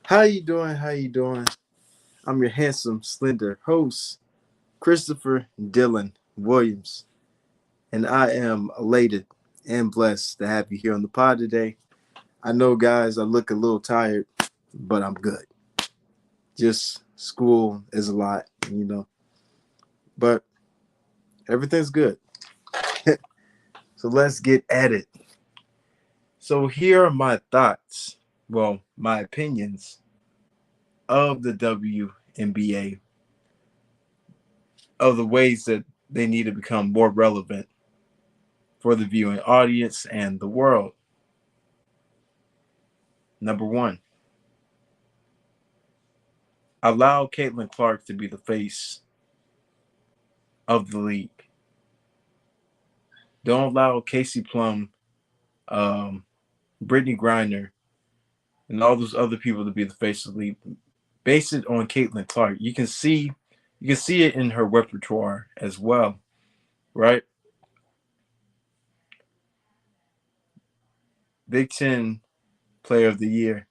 How you doing? How you doing? I'm your handsome, slender host, Christopher Dylan Williams, and I am elated and blessed to have you here on the pod today. I know, guys, I look a little tired, but I'm good. Just school is a lot, but everything's good. So let's get at it. So here are my thoughts, well, my opinions of the WNBA, of the ways that they need to become more relevant for the viewing audience and the world. Number one, allow Caitlin Clark to be the face of the league. Don't allow Casey Plum, um, Brittany Griner, and all those other people to be the face of the league. Base it on Caitlin Clark. You can see it in her repertoire as well, right? Big Ten Player of the Year,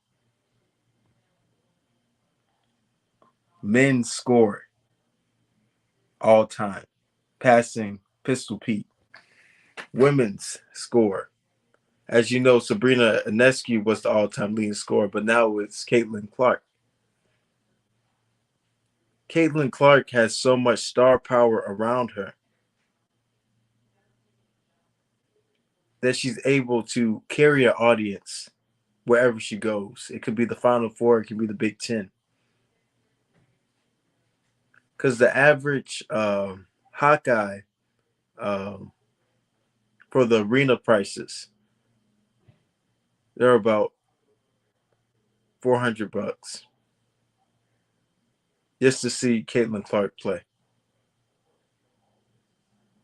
men's score all time, passing Pistol Pete, women's score. As you know, Sabrina Ionescu was the all-time leading scorer, but now it's Caitlin Clark. Caitlin Clark has so much star power around her that she's able to carry an audience wherever she goes. It could be the Final Four, it could be the Big Ten. Because the average Hawkeye um, for the arena prices, they're about $400 just to see Caitlin Clark play.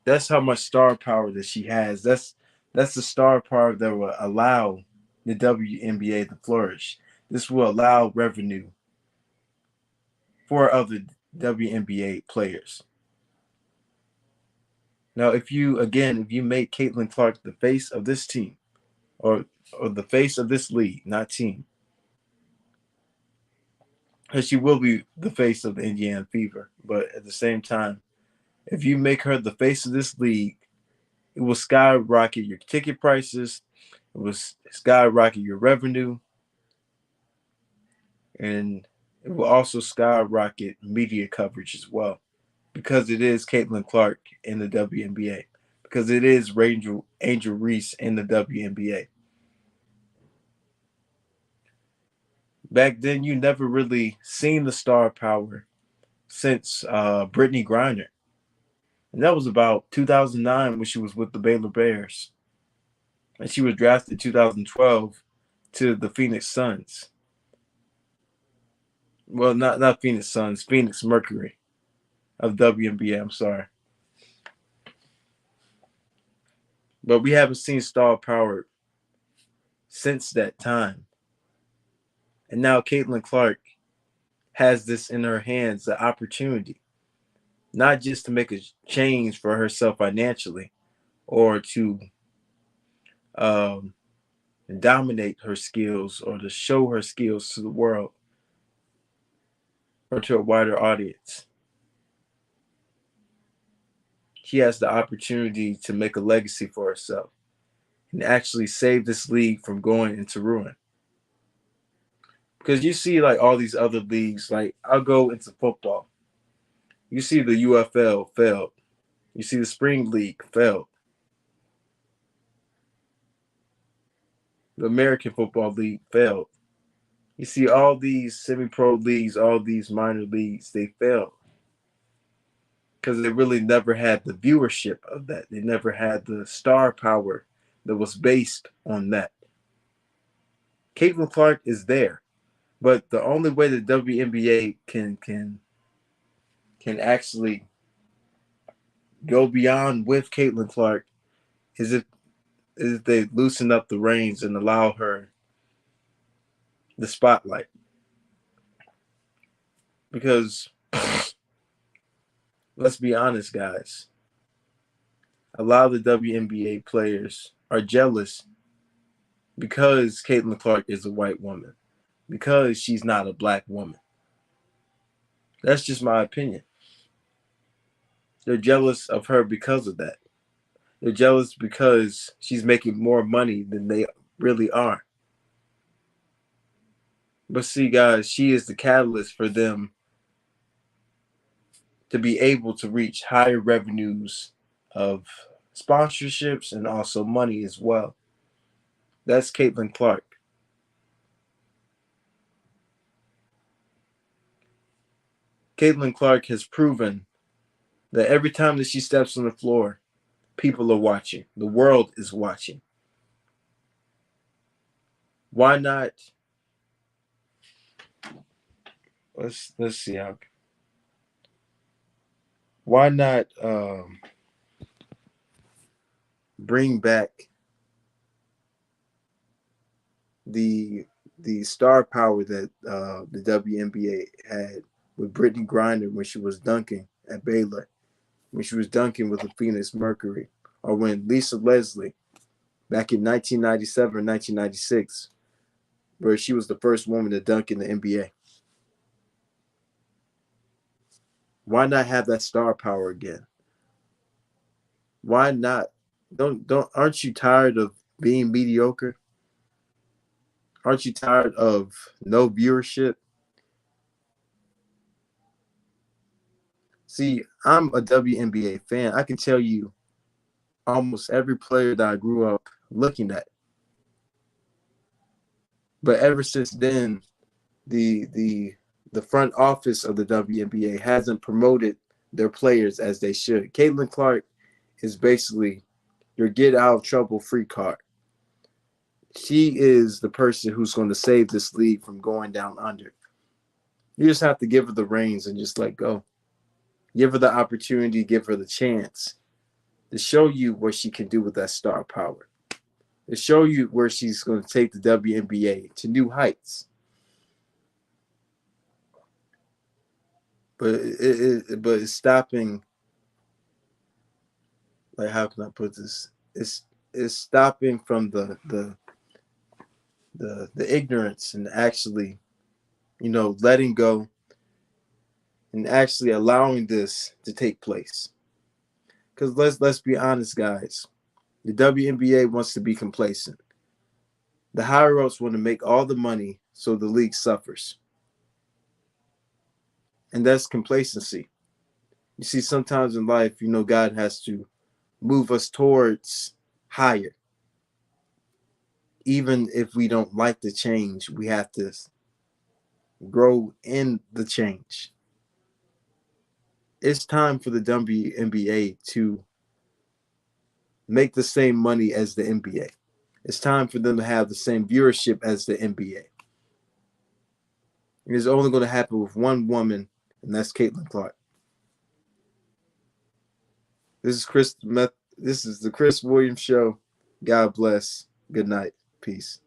That's how much star power that she has. That's the star power that will allow the WNBA to flourish. This will allow revenue for other WNBA players. Now, if you make Caitlin Clark the face of this team, or the face of this league, not team, because she will be the face of the Indiana Fever, but at the same time, if you make her the face of this league, it will skyrocket your ticket prices. It will skyrocket your revenue, and it will also skyrocket media coverage as well, because it is Caitlin Clark in the WNBA, because it is Angel Reese in the WNBA. Back then, you never really seen the star power since Brittany Griner, and that was about 2009 when she was with the Baylor Bears, and she was drafted in 2012 to the Phoenix Suns. Well, not Phoenix Suns, Phoenix Mercury of WNBA. I'm sorry, but we haven't seen star power since that time. And now Caitlin Clark has this in her hands, the opportunity, not just to make a change for herself financially or to um, dominate her skills or to show her skills to the world or to a wider audience. She has the opportunity to make a legacy for herself and actually save this league from going into ruin. Because you see, like all these other leagues, like I'll go into football. You see the UFL failed. You see the Spring League failed. The American Football League failed. You see all these semi-pro leagues, all these minor leagues, they failed because they really never had the viewership of that. They never had the star power that was based on that. Caitlin Clark is there, but the only way the WNBA can actually go beyond with Caitlin Clark is if they loosen up the reins and allow her the spotlight. Because let's be honest, guys, a lot of the WNBA players are jealous because Caitlin Clark is a white woman. because she's not a black woman. That's just my opinion. They're jealous of her because of that. They're jealous because she's making more money than they really are. But see, guys, she is the catalyst for them to be able to reach higher revenues of sponsorships and also money as well. That's Caitlin Clark. Caitlin Clark has proven that every time that she steps on the floor, people are watching. The world is watching. Why not? Let's see how. Why not bring back the star power that the WNBA had with Brittany Griner when she was dunking at Baylor, when she was dunking with the Phoenix Mercury, or when Lisa Leslie back in 1997 or 1996, where she was the first woman to dunk in the NBA. Why not have that star power again? Why not? Don't aren't you tired of being mediocre? Aren't you tired of no viewership? See, I'm a WNBA fan. I can tell you almost every player that I grew up looking at. But ever since then, the front office of the WNBA hasn't promoted their players as they should. Caitlin Clark is basically your get out of trouble free card. She is the person who's going to save this league from going down under. You just have to give her the reins and just let go. Give her the opportunity, give her the chance to show you what she can do with that star power. To show you where she's going to take the WNBA to new heights. But it's stopping. Like, how can I put this? It's stopping from the ignorance and actually, letting go and actually allowing this to take place. Because let's be honest, guys. The WNBA wants to be complacent. The higher ups want to make all the money, so the league suffers, and that's complacency. You see, sometimes in life, God has to move us towards higher. Even if we don't like the change, we have to grow in the change. It's time for the WNBA to make the same money as the NBA. It's time for them to have the same viewership as the NBA. And it's only going to happen with one woman, and that's Caitlin Clark. This is Chris. This is the Chris Williams Show. God bless. Good night. Peace.